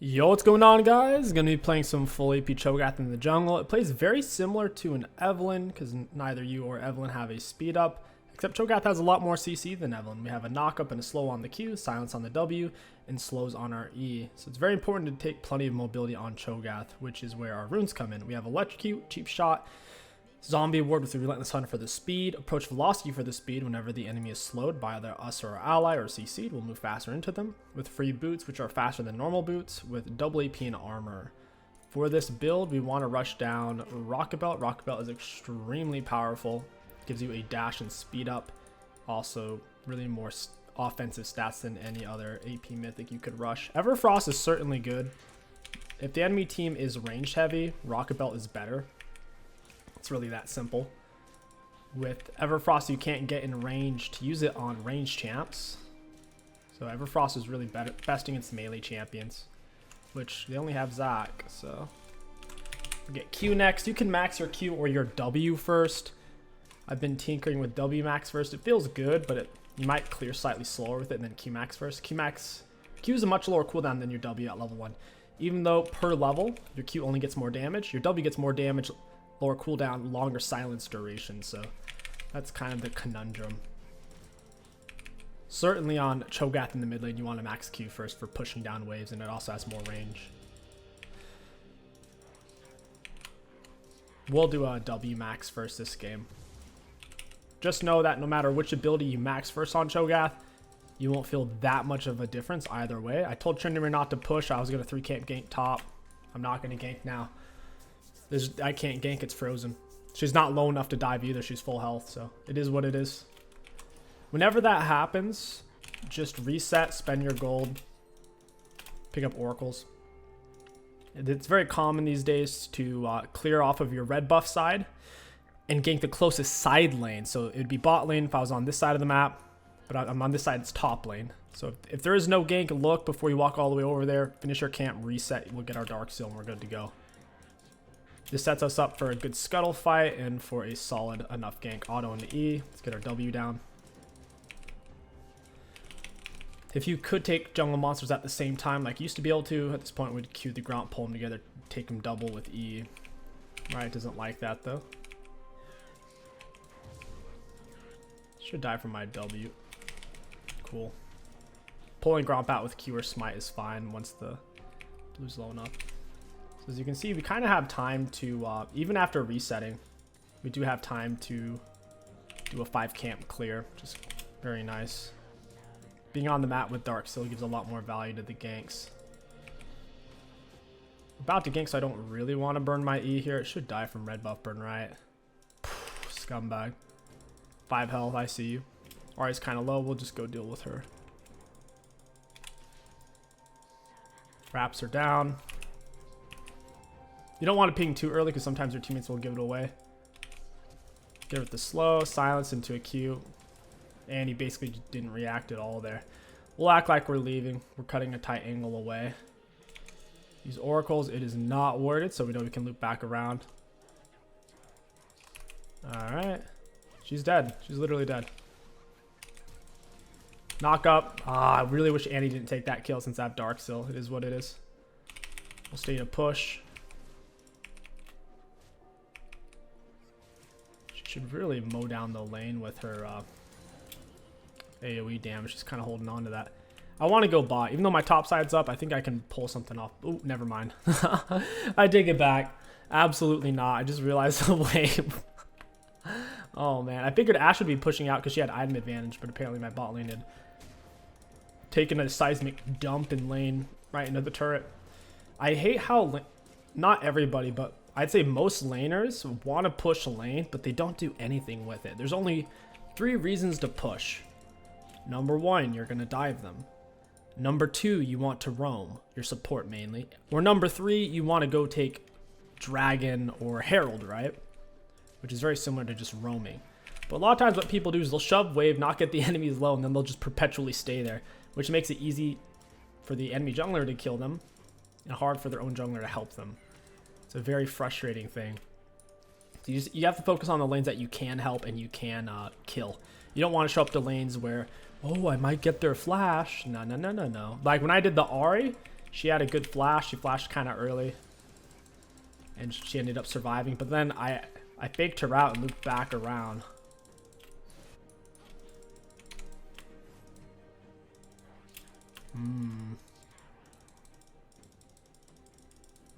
Yo, what's going on, guys? Gonna be playing some full AP Cho'Gath in the jungle. It plays very similar to an Evelyn because neither you or Evelyn have a speed up, except Cho'Gath has a lot more CC than Evelyn. We have a knock up and a slow on the Q, silence on the W, and slows on our E. So it's very important to take plenty of mobility on Cho'Gath, which is where our runes come in. We have electrocute, cheap shot, zombie ward with the relentless hunter for the speed, approach velocity for the speed. Whenever the enemy is slowed by either us or our ally or CC'd, we'll move faster into them, with free boots which are faster than normal boots, with double AP and armor. For this build, we want to rush down Rockabelt. Rockabelt is extremely powerful, gives you a dash and speed up, also really more offensive stats than any other AP mythic you could rush. Everfrost is certainly good. If the enemy team is range heavy, Rockabelt is better. It's really that simple. With Everfrost, you can't get in range to use it on range champs. So Everfrost is really best against melee champions, which they only have Zac. So we get Q next. You can max your Q or your W first. I've been tinkering with W max first. It feels good, but you might clear slightly slower with it, and then Q max first. Q is a much lower cooldown than your W at level 1. Even though per level, your Q only gets more damage, your W gets more damage, lower cooldown, longer silence duration, so that's kind of the conundrum. Certainly on Cho'Gath in the mid lane, you want to max Q first for pushing down waves, and it also has more range. We'll do a W max first this game. Just know that no matter which ability you max first on Cho'Gath, you won't feel that much of a difference either way. I told Tryndamere not to push. I was going to 3-camp gank top. I'm not going to gank now. I can't gank, it's frozen. She's not low enough to dive either, she's full health, so it is what it is. Whenever that happens, just reset, spend your gold, pick up oracles. It's very common these days to clear off of your red buff side and gank the closest side lane. So it would be bot lane if I was on this side of the map, but I'm on this side, it's top lane. So if there is no gank, look before you walk all the way over there, finish your camp, reset, we'll get our Dark Seal and we're good to go. This sets us up for a good scuttle fight and for a solid enough gank. Auto into E. Let's get our W down. If you could take jungle monsters at the same time like you used to be able to, at this point we'd queue the Gromp, pull them together, take them double with E. Riot doesn't like that though. Should die from my W. Cool. Pulling Gromp out with Q or Smite is fine once the blue's low enough. As you can see, we kind of have time to, even after resetting, we do have time to do a 5-camp clear, which is very nice. Being on the mat with Dark Seal gives a lot more value to the ganks. About to gank, so I don't really want to burn my E here. It should die from red buff burn, right? Scumbag. 5 health, I see you. Ari's kind of low, we'll just go deal with her. Wraps are down. You don't want to ping too early because sometimes your teammates will give it away. Get it with the slow, silence into a Q. And he basically just didn't react at all there. We'll act like we're leaving. We're cutting a tight angle away. Use oracles. It is not worded, so we know we can loop back around. Alright. She's dead. She's literally dead. Knock up. I really wish Annie didn't take that kill since I have Dark Seal. It is what it is. We'll stay to push. Should really mow down the lane with her AoE damage. Just kind of holding on to that. I want to go bot. Even though my top side's up, I think I can pull something off. Oh, never mind. I take it back. Absolutely not. I just realized the wave. Oh, man. I figured Ashe would be pushing out because she had item advantage, but apparently my bot lane had taken a seismic dump in lane right into the turret. I hate how... Not everybody, but... I'd say most laners want to push lane, but they don't do anything with it. There's only 3 reasons to push. Number 1, you're going to dive them. Number 2, you want to roam, your support mainly. Or number 3, you want to go take Dragon or Herald, right? Which is very similar to just roaming. But a lot of times what people do is they'll shove wave, not get the enemies low, and then they'll just perpetually stay there, which makes it easy for the enemy jungler to kill them and hard for their own jungler to help them. It's a very frustrating thing. So you have to focus on the lanes that you can help and you can kill. You don't want to show up to lanes where, oh, I might get their flash. No. Like when I did the Ahri, She had a good flash. She flashed kind of early. And she ended up surviving. But then I faked her out and looped back around.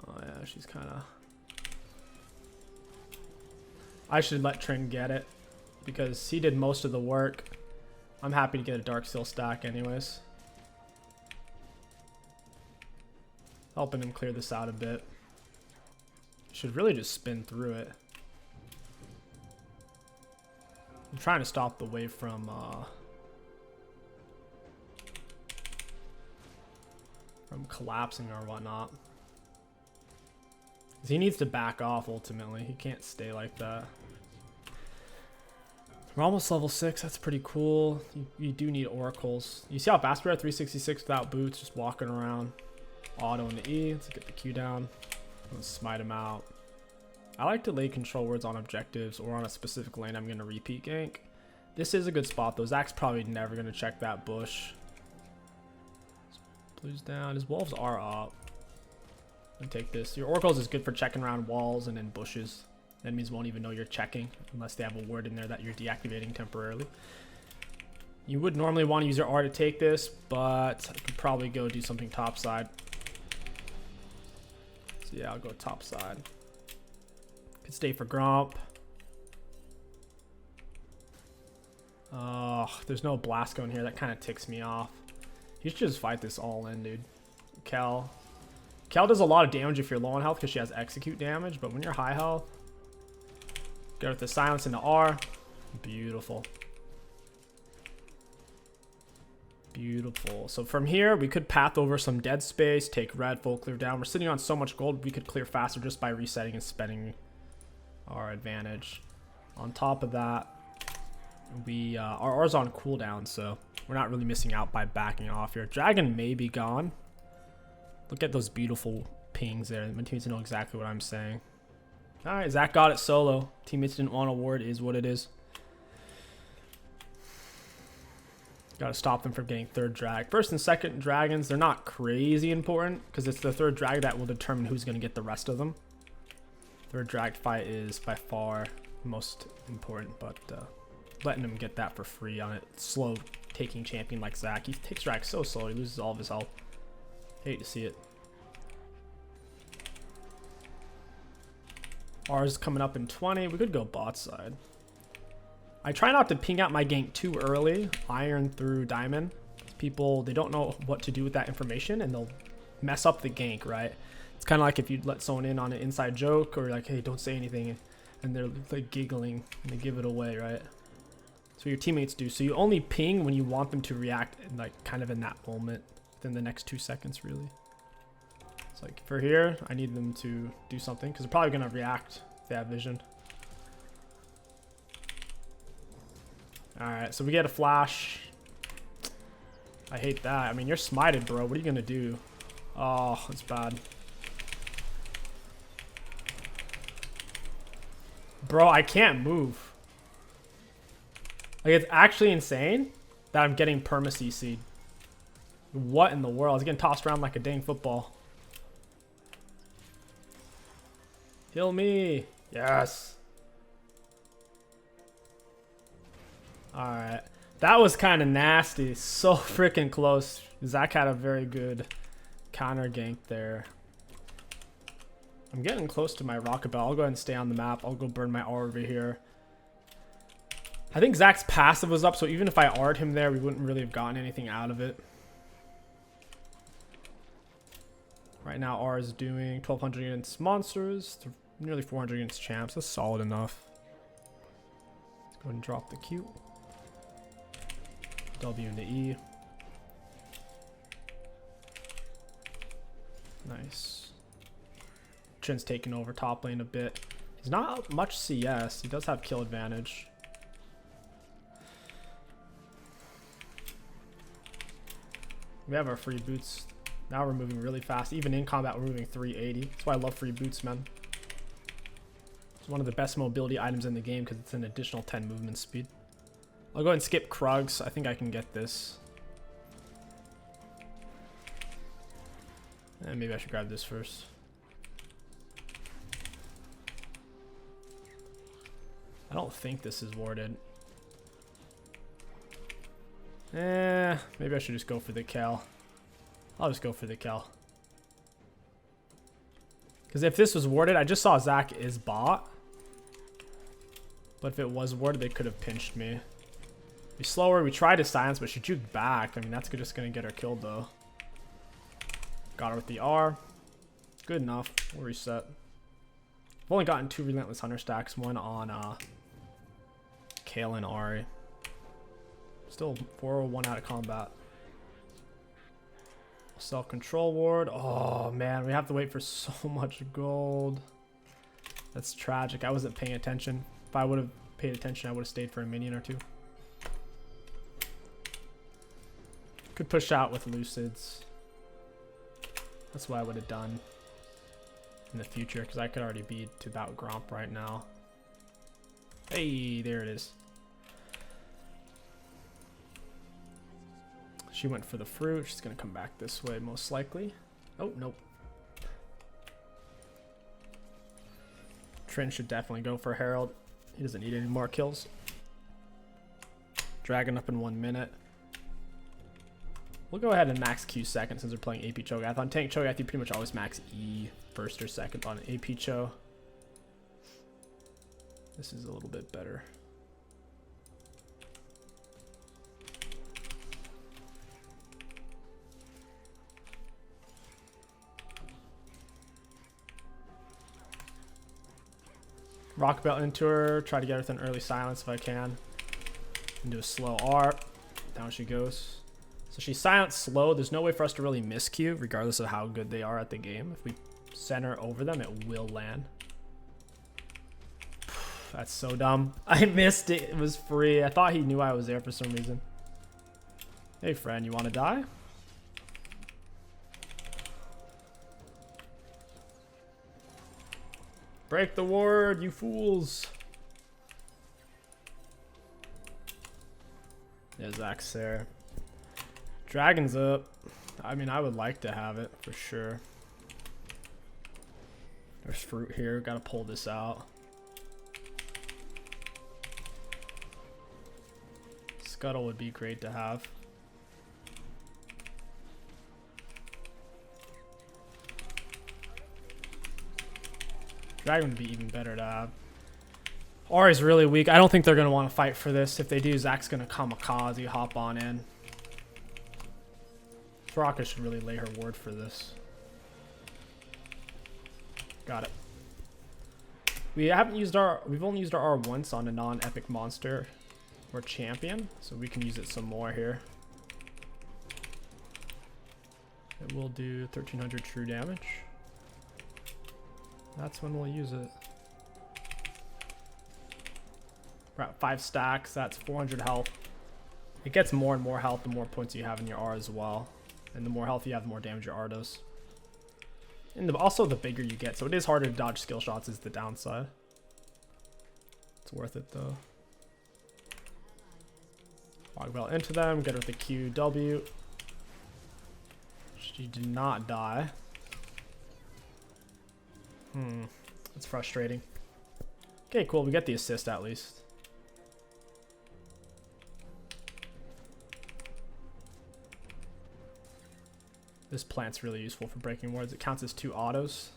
Oh yeah, she's kind of... I should let Trin get it, because he did most of the work. I'm happy to get a Dark Seal stack anyways. Helping him clear this out a bit. Should really just spin through it. I'm trying to stop the wave from collapsing or whatnot. 'Cause he needs to back off ultimately. He can't stay like that. We're almost level 6. That's pretty cool. You do need oracles. You see how fast we are? 366 without boots, just walking around. Auto into E. Let's get the Q down. Let's smite him out. I like to lay control words on objectives or on a specific lane I'm going to repeat gank. This is a good spot though. Zach's probably never going to check that bush. Blue's down. His wolves are up. And take this. Your oracles is good for checking around walls and in bushes. Enemies won't even know you're checking unless they have a word in there that you're deactivating temporarily. You would normally want to use your R to take this, but I could probably go do something topside. So yeah, I'll go topside. Could stay for Gromp. Oh, there's no Blasco in here. That kind of ticks me off. You should just fight this all in, dude. Kel does a lot of damage if you're low on health because she has execute damage, but when you're high health, go with the silence into R. Beautiful. Beautiful. So from here, we could path over some dead space, take red, full clear down. We're sitting on so much gold, we could clear faster just by resetting and spending our advantage. On top of that, our R's on cooldown, so we're not really missing out by backing off here. Dragon may be gone. Look at those beautiful pings there. My teammates know exactly what I'm saying. Alright, Zach got it solo. Teammates didn't want a ward, is what it is. Gotta stop them from getting third drag. First and second dragons, they're not crazy important because it's the third drag that will determine who's going to get the rest of them. Third drag fight is by far most important, but letting him get that for free on a slow taking champion like Zach. He takes drag so slow, he loses all of his health. Hate to see it. Ours coming up in 20. We could go bot side. I try not to ping out my gank too early. Iron through diamond. People, they don't know what to do with that information and they'll mess up the gank, right? It's kind of like if you let someone in on an inside joke or like, hey, don't say anything, and they're like giggling and they give it away, right? So your teammates do. So you only ping when you want them to react like kind of in that moment, within the next 2 seconds, really. It's like for here, I need them to do something because they're probably gonna react if they have vision. Alright, so we get a flash. I hate that. I mean, you're smited, bro. What are you gonna do? Oh, it's bad. Bro, I can't move. Like, it's actually insane that I'm getting perma CC'd. What in the world? I was getting tossed around like a dang football. Heal me. Yes. Alright. That was kind of nasty. So freaking close. Zach had a very good counter gank there. I'm getting close to my rocket bell. I'll go ahead and stay on the map. I'll go burn my R over here. I think Zach's passive was up, so even if I R'd him there, we wouldn't really have gotten anything out of it. Right now, R is doing 1200 against monsters, nearly 400 against champs. That's solid enough. Let's go ahead and drop the Q. W into E. Nice. Trin's taking over top lane a bit. He's not much CS. He does have kill advantage. We have our free boots. Now we're moving really fast. Even in combat, we're moving 380. That's why I love free boots, man. It's one of the best mobility items in the game because it's an additional 10 movement speed. I'll go ahead and skip Krugs. I think I can get this. And maybe I should grab this first. I don't think this is warded. Maybe I should just go for the kill. I'll just go for the kill. Because if this was warded, I just saw Zach is bot. But if it was warded, they could have pinched me. Be slower. We tried to silence, but she juked back. I mean, that's just going to get her killed, though. Got her with the R. Good enough. We'll reset. I've only gotten 2 Relentless Hunter stacks. One on Kale and Ari. Still 401 out of combat. Self-control ward. Oh, man. We have to wait for so much gold. That's tragic. I wasn't paying attention. If I would have paid attention, I would have stayed for a minion or two. Could push out with Lucids. That's what I would have done in the future, because I could already be to about Gromp right now. Hey, there it is. She went for the fruit. She's going to come back this way, most likely. Oh, nope. Trin should definitely go for Herald. He doesn't need any more kills. Dragon up in 1 minute. We'll go ahead and max Q second since we're playing AP Cho'Gath. On tank Cho'Gath, you pretty much always max E first or second. On AP Cho, this is a little bit better. Rock Belt into her. Try to get her with an early silence if I can. And do a slow R. Down she goes. So she's silent slow. There's no way for us to really miss Q, regardless of how good they are at the game. If we center over them, it will land. That's so dumb. I missed it. It was free. I thought he knew I was there for some reason. Hey, friend, you want to die? Break the ward, you fools. Yeah, Zach's there. Dragon's up. I mean, I would like to have it for sure. There's fruit here. Gotta pull this out. Scuttle would be great to have. Dragon would be even better to have. Ari's really weak. I don't think they're going to want to fight for this. If they do, Zach's going to kamikaze, hop on in. Soraka should really lay her ward for this. Got it. We've only used our R once on a non-epic monster or champion, so we can use it some more here. It will do 1300 true damage. That's when we'll use it. We're at 5 stacks. That's 400 health. It gets more and more health the more points you have in your R as well. And the more health you have, the more damage your R does. And also the bigger you get. So it is harder to dodge skill shots is the downside. It's worth it though. Walk well into them. Get her with the QW. She did not die. That's frustrating. Okay, cool. We get the assist at least. This plant's really useful for breaking wards. It counts as 2 autos.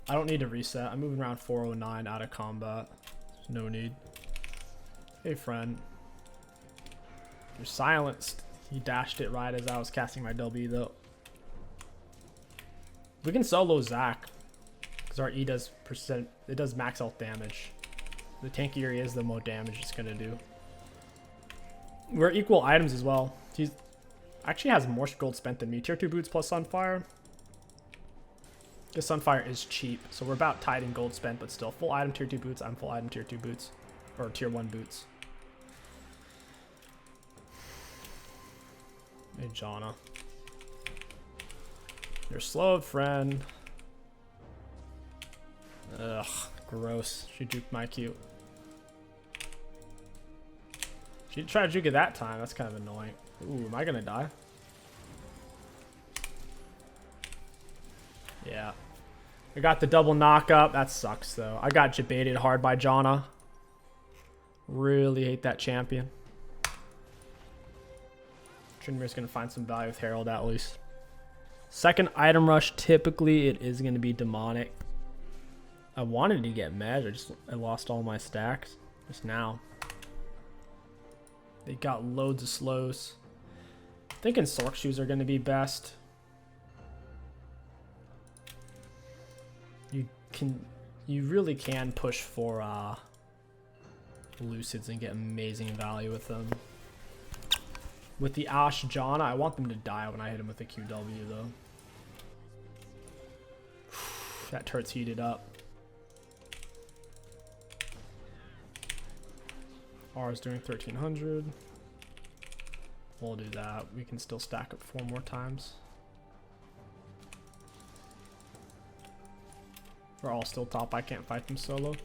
I don't need to reset. I'm moving around 409 out of combat. There's no need. Hey, friend. You're silenced. He dashed it right as I was casting my W though. We can solo Zach because our E does it does max health damage. The tankier he is, the more damage it's gonna do. We're equal items as well. He actually has more gold spent than me. Tier 2 boots plus Sunfire. Because Sunfire is cheap, so we're about tied in gold spent, but still full item tier 2 boots. I'm full item tier 2 boots, or tier 1 boots. Hey, Jana. You're slowed, friend. Ugh, gross. She juked my Q. She tried to juke it that time. That's kind of annoying. Ooh, am I gonna die? Yeah. I got the double knock-up. That sucks, though. I got jebaited hard by Jana. Really hate that champion. Trinmir's going to find some value with Herald, at least. Second item rush, typically it is going to be demonic. I wanted to get Maj, I lost all my stacks just now. They got loads of slows. Thinking Sork shoes are going to be best. You really can push for Lucids and get amazing value with them. With the Ash Jana, I want them to die when I hit him with the QW though. That turret's heated up. R is doing 1300. We'll do that. We can still stack up 4 more times. We're all still top. I can't fight them solo.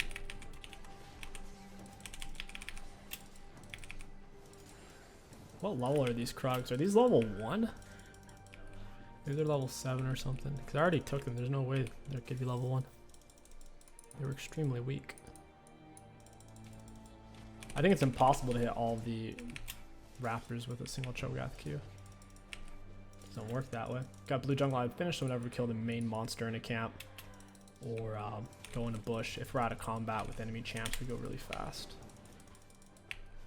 What level are these Krugs? Are these level 1? Maybe they're level 7 or something. Because I already took them. There's no way they could be level 1. They were extremely weak. I think it's impossible to hit all the Raptors with a single Cho'Gath Q. Doesn't work that way. Got blue jungle. I'd finish whenever we kill the main monster in a camp. Or go in a bush. If we're out of combat with enemy champs, we go really fast.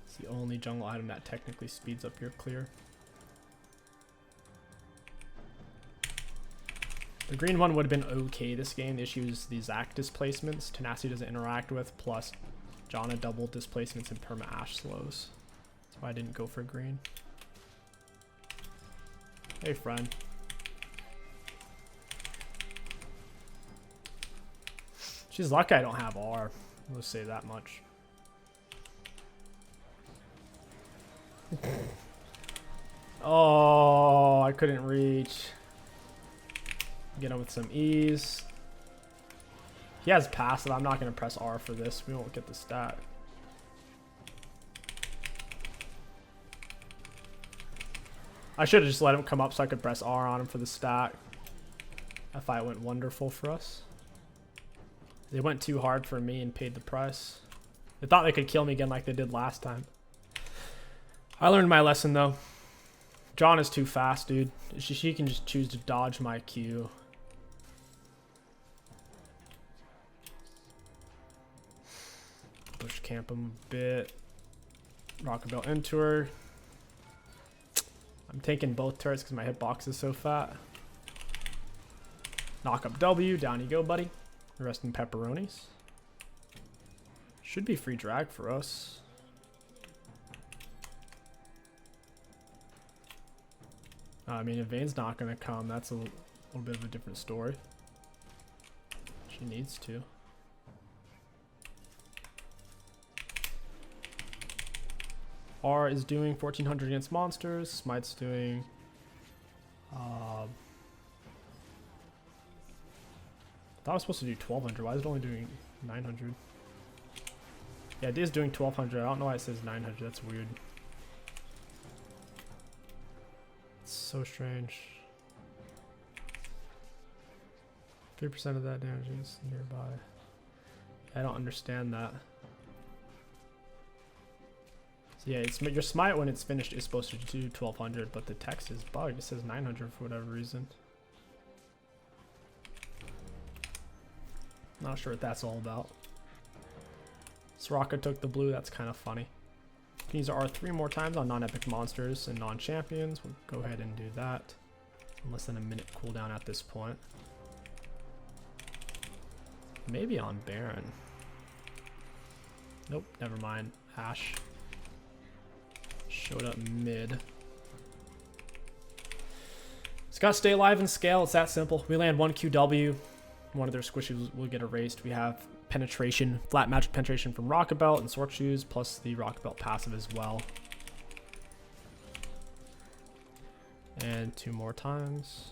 It's the only jungle item that technically speeds up your clear. The green one would have been okay this game. The issue is these Zac displacements. Tenacity doesn't interact with, plus Jana double displacements and perma Ash slows. That's why I didn't go for green. Hey friend. She's lucky I don't have R. Let's say that much. Oh, I couldn't reach. Get him with some ease. He has passive. I'm not going to press R for this. We won't get the stat. I should have just let him come up so I could press R on him for the stat. That fight went wonderful for us. They went too hard for me and paid the price. They thought they could kill me again like they did last time. I learned my lesson though. John is too fast, dude. She can just choose to dodge my Q. Bush camp him a bit. Rockabelle into her. I'm taking both turrets because my hitbox is so fat. Knock up W. Down you go, buddy. Rest in pepperonis. Should be free drag for us. I mean, if Vayne's not going to come, that's a little bit of a different story. She needs to. R is doing 1400 against monsters. Smite's doing... I thought I was supposed to do 1200. Why is it only doing 900? Yeah, it is doing 1200. I don't know why it says 900. That's weird. It's so strange. 3% of that damage is nearby. I don't understand that. So yeah, it's your smite when it's finished is supposed to do 1200, but the text is bugged. It says 900 for whatever reason. Not sure what that's all about. Soraka took the blue. That's kind of funny. You can use R 3 more times on non-epic monsters and non-champions. We'll go ahead and do that. Less than a minute cooldown at this point. Maybe on Baron. Nope, never mind. Ash showed up mid. It's got to stay alive and scale. It's that simple. We land 1 QW. One of their squishes will get erased. We have penetration, flat magic penetration from Rockabelt and Sork Shoes, plus the Rockabelt passive as well. And 2 more times.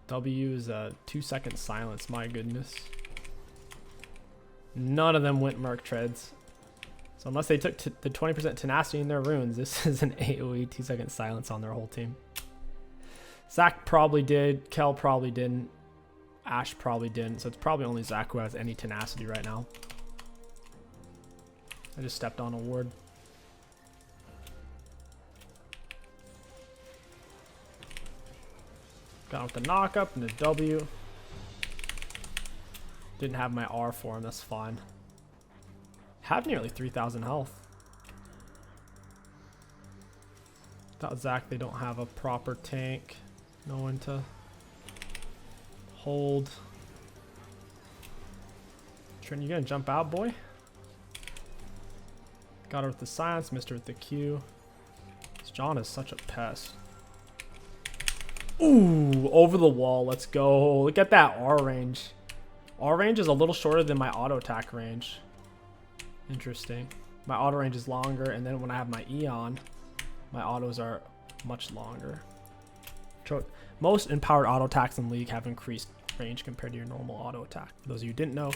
W is a 2-second silence, my goodness. None of them went Merc Treads. So unless they took the 20% tenacity in their runes, this is an AoE 2-second silence on their whole team. Zach probably did. Kel probably didn't. Ash probably didn't. So it's probably only Zach who has any tenacity right now. I just stepped on a ward. Got with the knock up and the W. Didn't have my R for him. That's fine. Have nearly 3,000 health. Thought Zach, they don't have a proper tank. No one to hold. Trent, you gonna jump out, boy? Got her with the silence, missed her with the Q. This John is such a pest. Ooh, over the wall. Let's go. Look at that R range. R range is a little shorter than my auto attack range. Interesting. My auto range is longer, and then when I have my E on, my autos are much longer. Most empowered auto attacks in League have increased range compared to your normal auto attack. For those of you who didn't know,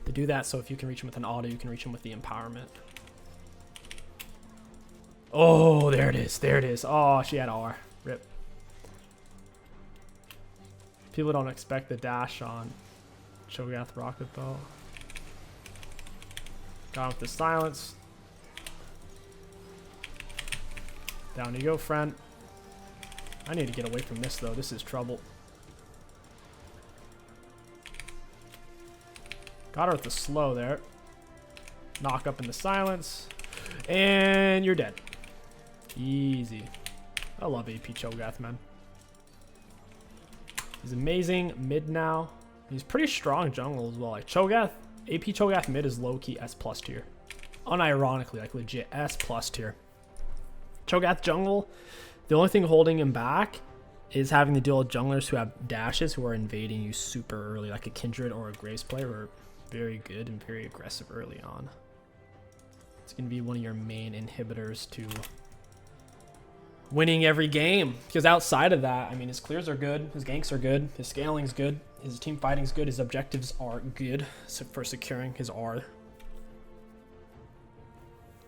they do that so if you can reach them with an auto, you can reach them with the empowerment. Oh, there it is. There it is. Oh, she had R. Rip. People don't expect the dash on Cho'Gath Rocket Bow. Got him with the silence. Down you go, friend. I need to get away from this, though. This is trouble. Got her with the slow there. Knock up in the silence. And you're dead. Easy. I love AP Cho'Gath, man. He's amazing mid now. He's pretty strong jungle as well. Like Cho'Gath, AP Cho'Gath mid is low-key S+ tier. Unironically, like legit S+ tier. Cho'Gath jungle, the only thing holding him back is having to deal with junglers who have dashes who are invading you super early, like a Kindred or a Graves player who are very good and very aggressive early on. It's going to be one of your main inhibitors to winning every game. Because outside of that, I mean, his clears are good, his ganks are good, his scaling's good, his team fighting's good, his objectives are good for securing his R.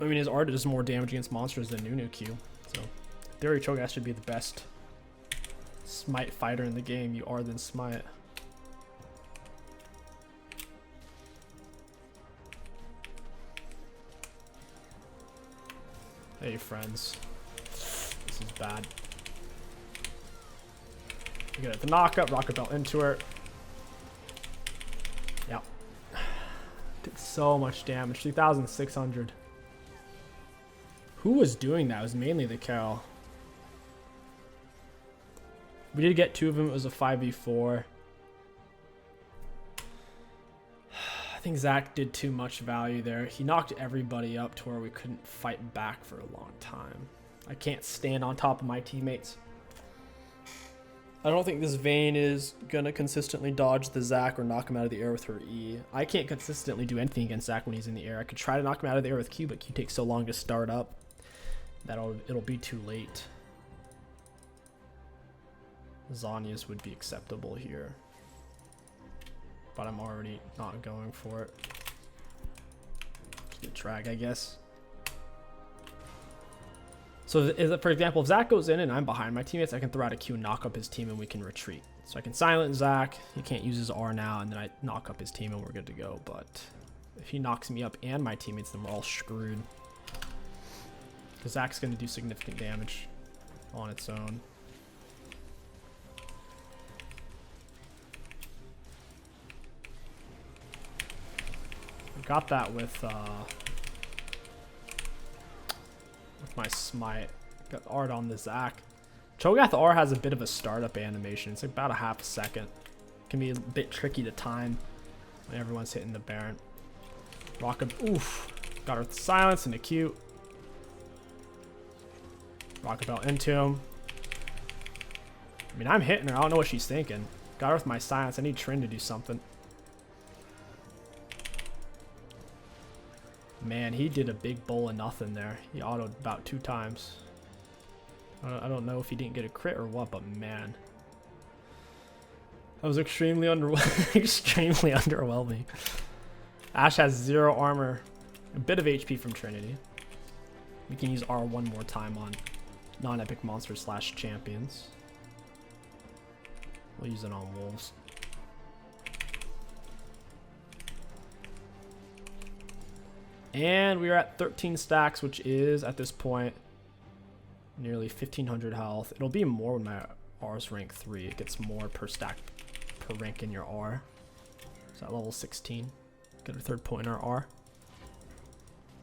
I mean, his R does more damage against monsters than Nunu Q. So, in theory, Cho'Gath should be the best Smite fighter in the game. You are than Smite. Hey, friends. This is bad. We get the knock up, Rocket Belt into her. Yep. Did so much damage. 3,600. Who was doing that? It was mainly the Carol. We did get two of them. It was a 5v4. I think Zach did too much value there. He knocked everybody up to where we couldn't fight back for a long time. I can't stand on top of my teammates. I don't think this Vayne is going to consistently dodge the Zach or knock him out of the air with her E. I can't consistently do anything against Zach when he's in the air. I could try to knock him out of the air with Q, but Q takes so long to start up that it'll be too late. Zhonya's would be acceptable here, but I'm already not going for it. Just get drag, I guess. So for example, if Zach goes in and I'm behind my teammates, I can throw out a Q and knock up his team and we can retreat. So I can silence Zach, he can't use his R now, and then I knock up his team and we're good to go. But if he knocks me up and my teammates, then we're all screwed. Because Zach's going to do significant damage on its own. Got that with my smite. Got Art on the Zach. Cho'Gath R has a bit of a startup animation. It's like about a half a second. Can be a bit tricky to time when everyone's hitting the Baron. Rocket, oof. Got her with silence and a Q. Rocket Belt into him. I mean, I'm hitting her. I don't know what she's thinking. Got her with my silence. I need Trin to do something. Man, he did a big bowl of nothing there. He autoed about 2 times. I don't know if he didn't get a crit or what, but man. That was extremely extremely underwhelming. Ashe has 0 armor. A bit of HP from Trinity. We can use R one more time on non-epic monsters / champions. We'll use it on wolves. And we are at 13 stacks, which is, at this point, nearly 1,500 health. It'll be more when my R's rank 3. It gets more per stack per rank in your R. So at level 16, get a 3rd point in our R.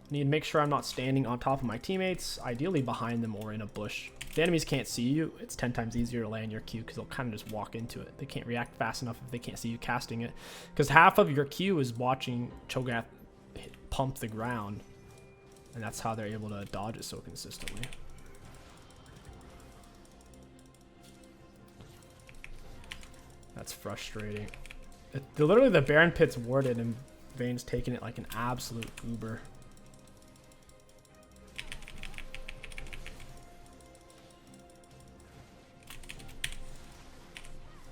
Need to make sure I'm not standing on top of my teammates, ideally behind them or in a bush. If the enemies can't see you, it's 10 times easier to land your Q because they'll kind of just walk into it. They can't react fast enough if they can't see you casting it. Because half of your Q is watching Cho'Gath pump the ground. And that's how they're able to dodge it so consistently. That's frustrating. Literally the Baron pit's warded and Vayne's taking it like an absolute uber.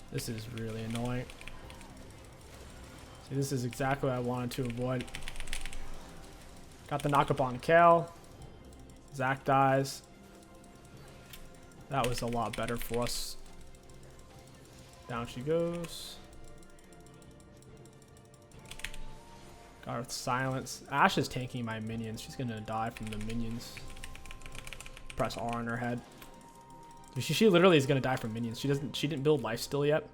This is really annoying. See, this is exactly what I wanted to avoid. Got the knock up on Cal. Zach dies. That was a lot better for us. Down she goes. Got her with silence. Ashe is tanking my minions. She's gonna die from the minions. Press R on her head. She literally is gonna die from minions. She didn't build life still yet.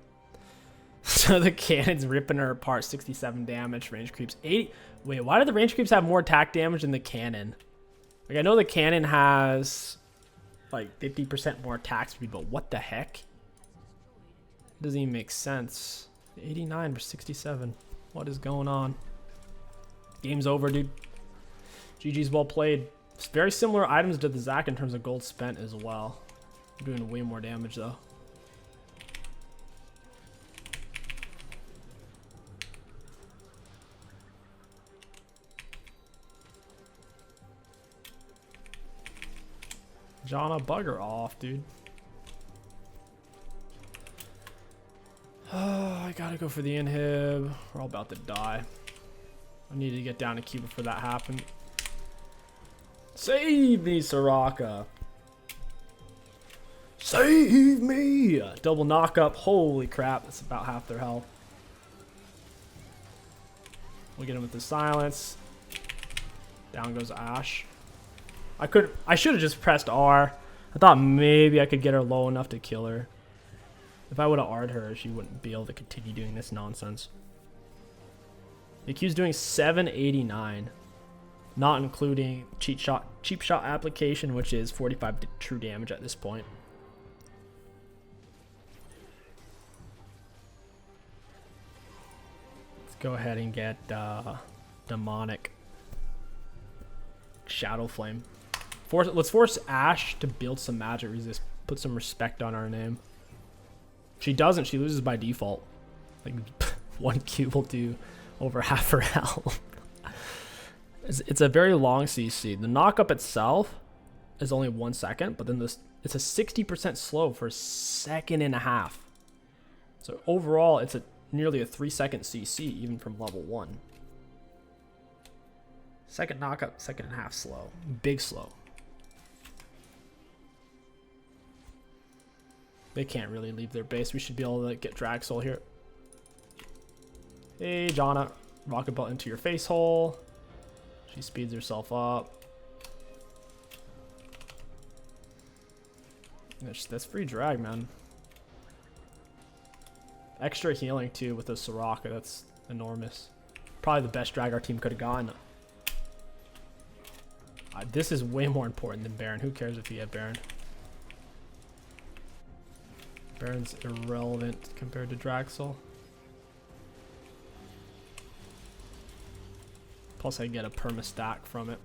So the cannon's ripping her apart. 67 damage. Range creeps 80. Wait, why do the range creeps have more attack damage than the cannon? Like I know the cannon has like 50% more attack speed, but what the heck? Doesn't even make sense. 89 for 67. What is going on? Game's over, dude. GG's well played. It's very similar items to the Zac in terms of gold spent as well. I'm doing way more damage though. Jana, bugger off, dude. Oh, I gotta go for the inhib. We're all about to die. I need to get down to Q before that happened. Save me, Soraka. Save me! Double knock up. Holy crap, that's about half their health. We'll get him with the silence. Down goes Ashe. I should have just pressed R. I thought maybe I could get her low enough to kill her. If I would have R'd her, she wouldn't be able to continue doing this nonsense. The Q's doing 789, not including cheap shot application, which is 45 true damage at this point. Let's go ahead and get demonic Shadow Flame. Let's force Ashe to build some magic resist, put some respect on our name. She doesn't, she loses by default. Like one Q will do over half her health. It's a very long CC. The knockup itself is only 1 second, but then it's a 60% slow for a second and a half. So overall, it's nearly a 3-second CC even from level 1. Second knockup, second and a half slow. Big slow. They can't really leave their base. We should be able to get Drag Soul here. Hey, Jana. Rocket Belt into your face hole. She speeds herself up. That's free drag, man. Extra healing, too, with the Soraka. That's enormous. Probably the best drag our team could have gotten. This is way more important than Baron. Who cares if you get Baron? Baron's irrelevant compared to Draxel. Plus I get a perma stack from it.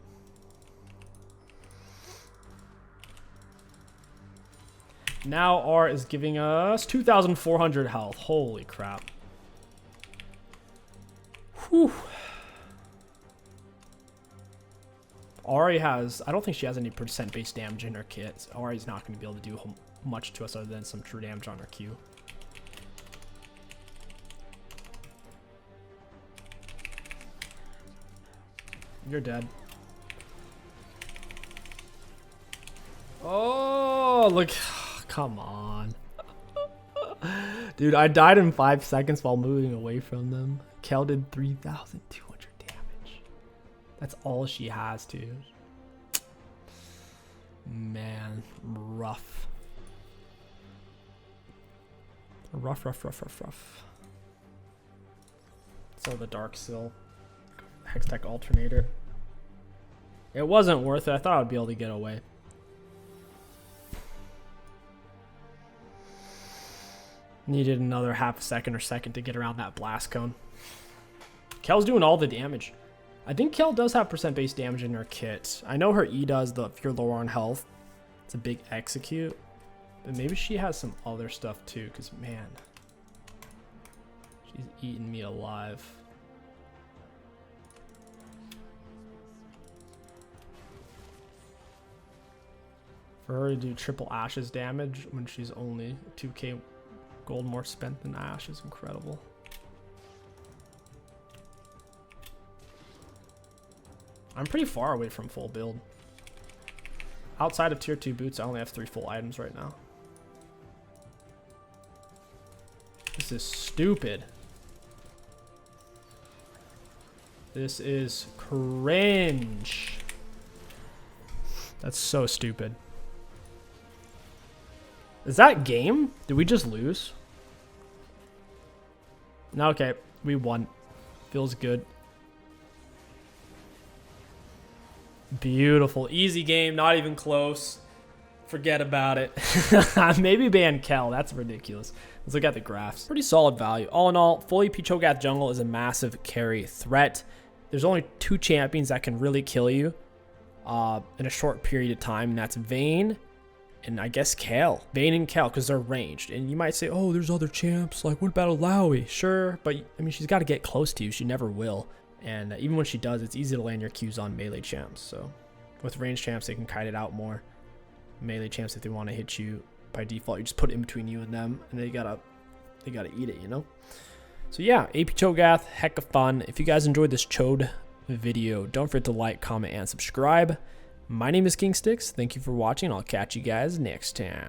Now R is giving us 2,400 health. Holy crap. Whew. Ahri has, I don't think she has any percent base damage in her kit. So Ahri's not going to be able to do much to us other than some true damage on her Q. You're dead. Oh, look. Come on. Dude, I died in 5 seconds while moving away from them. Kel did 3,200 damage. That's all she has, too. Man, rough. Rough. So the Dark Sill. Hextech Alternator. It wasn't worth it. I thought I would be able to get away. Needed another half second or second to get around that blast cone. Kel's doing all the damage. I think Kel does have percent base damage in her kit. I know her E does, if you're lower on health. It's a big execute. But maybe she has some other stuff too, because man, she's eating me alive. For her to do triple Ashes damage when she's only 2k gold more spent than Ash is incredible. I'm pretty far away from full build. Outside of tier 2 boots, I only have 3 full items right now. This is stupid. This is cringe. That's so stupid. Is that game? Did we just lose? No, okay. We won. Feels good. Beautiful. Easy game. Not even close. Forget about it. Maybe ban Kel. That's ridiculous. Let's look at the graphs. Pretty solid value. All in all, full AP Cho'Gath jungle is a massive carry threat. There's only 2 champions that can really kill you in a short period of time, and that's Vayne and I guess Kel. Vayne and Kel, because they're ranged. And you might say, oh, there's other champs. Like, what about Alawi? Sure, but I mean, she's got to get close to you. She never will. And even when she does, it's easy to land your Qs on melee champs. So with ranged champs, they can kite it out more. Melee champs, if they want to hit you by default, you just put it in between you and them, and they gotta eat it, you know. So yeah, AP Cho'Gath, heck of fun. If you guys enjoyed this Chode video, don't forget to like, comment, and subscribe. My name is King Sticks. Thank you for watching. I'll catch you guys next time.